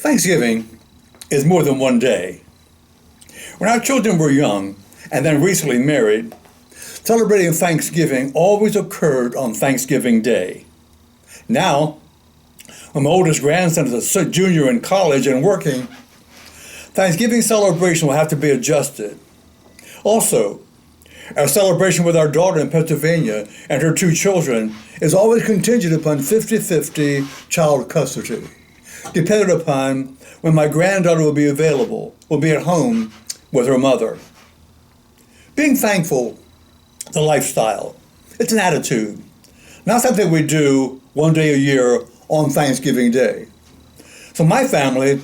Thanksgiving is more than one day. When our children were young and then recently married, celebrating Thanksgiving always occurred on Thanksgiving Day. Now, when my oldest grandson is a junior in college and working, Thanksgiving celebration will have to be adjusted. Also, our celebration with our daughter in Pennsylvania and her two children is always contingent upon 50-50 child custody, dependent upon when my granddaughter will be at home with her mother. Being thankful is a lifestyle. It's an attitude, not something we do one day a year on Thanksgiving Day. So my family,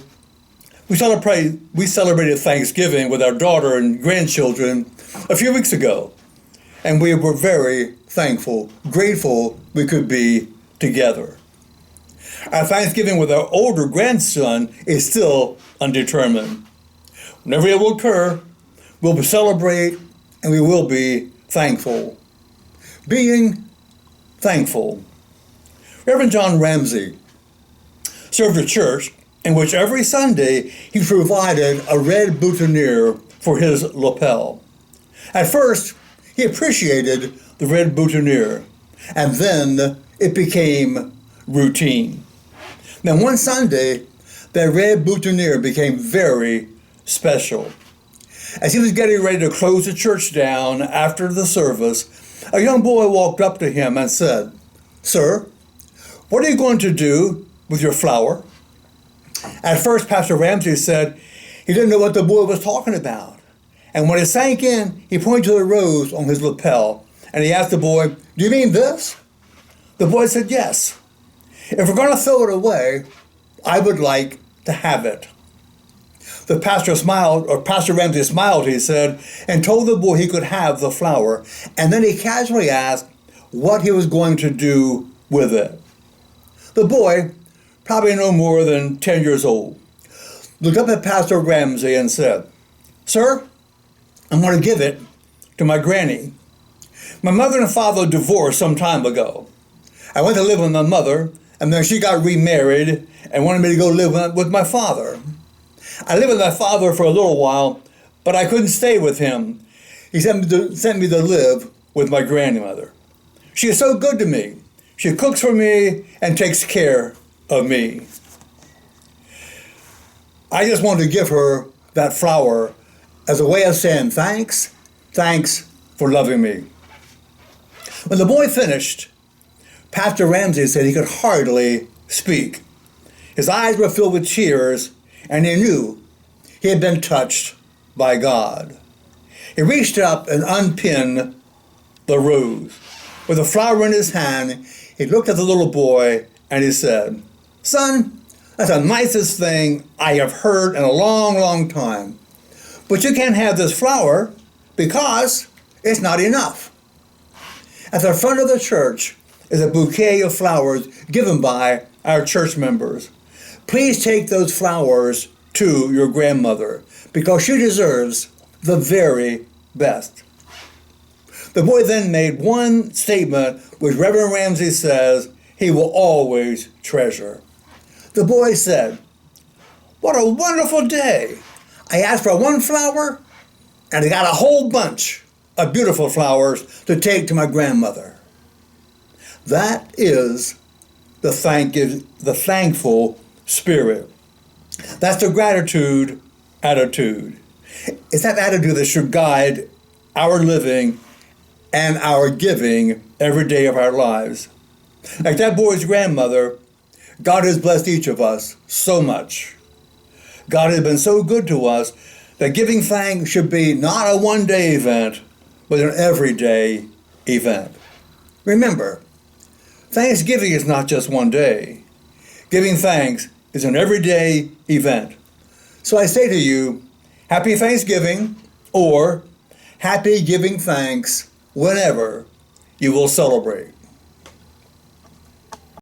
we celebrated Thanksgiving with our daughter and grandchildren a few weeks ago, and we were very thankful, grateful we could be together. Our Thanksgiving with our older grandson is still undetermined. Whenever it will occur, we'll celebrate and we will be thankful. Being thankful. Reverend John Ramsey served a church in which every Sunday he provided a red boutonniere for his lapel. At first, he appreciated the red boutonniere, and then it became routine. Then one Sunday, that red boutonniere became very special. As he was getting ready to close the church down after the service, a young boy walked up to him and said, "Sir, what are you going to do with your flower?" At first, Pastor Ramsey said he didn't know what the boy was talking about. And when it sank in, he pointed to the rose on his lapel, and he asked the boy, "Do you mean this?" The boy said, "Yes. If we're going to throw it away, I would like to have it." The pastor smiled, or Pastor Ramsey smiled, he said, and told the boy he could have the flower. And then he casually asked what he was going to do with it. The boy, probably no more than 10 years old, looked up at Pastor Ramsey and said, "Sir, I'm going to give it to my granny. My mother and father divorced some time ago. I went to live with my mother, and then she got remarried and wanted me to go live with my father. I lived with my father for a little while, but I couldn't stay with him. He sent me to live with my grandmother. She is so good to me. She cooks for me and takes care of me." I just wanted to give her that flower as a way of saying thanks for loving me. When the boy finished, Pastor Ramsey said he could hardly speak. His eyes were filled with tears, and he knew he had been touched by God. He reached up and unpinned the rose. With the flower in his hand, he looked at the little boy and he said, "Son, that's the nicest thing I have heard in a long, long time. But you can't have this flower because it's not enough." At the front of the church is a bouquet of flowers given by our church members. Please take those flowers to your grandmother because she deserves the very best. The boy then made one statement which Reverend Ramsey says he will always treasure. The boy said, "What a wonderful day. I asked for one flower and I got a whole bunch of beautiful flowers to take to my grandmother." That is the thankful spirit. That's the gratitude attitude. It's that attitude that should guide our living and our giving every day of our lives. Like that boy's grandmother, God has blessed each of us so much. God has been so good to us that giving thanks should be not a one-day event, but an everyday event. Remember, Thanksgiving is not just one day. Giving thanks is an everyday event. So I say to you, Happy Thanksgiving, or Happy Giving Thanks whenever you will celebrate.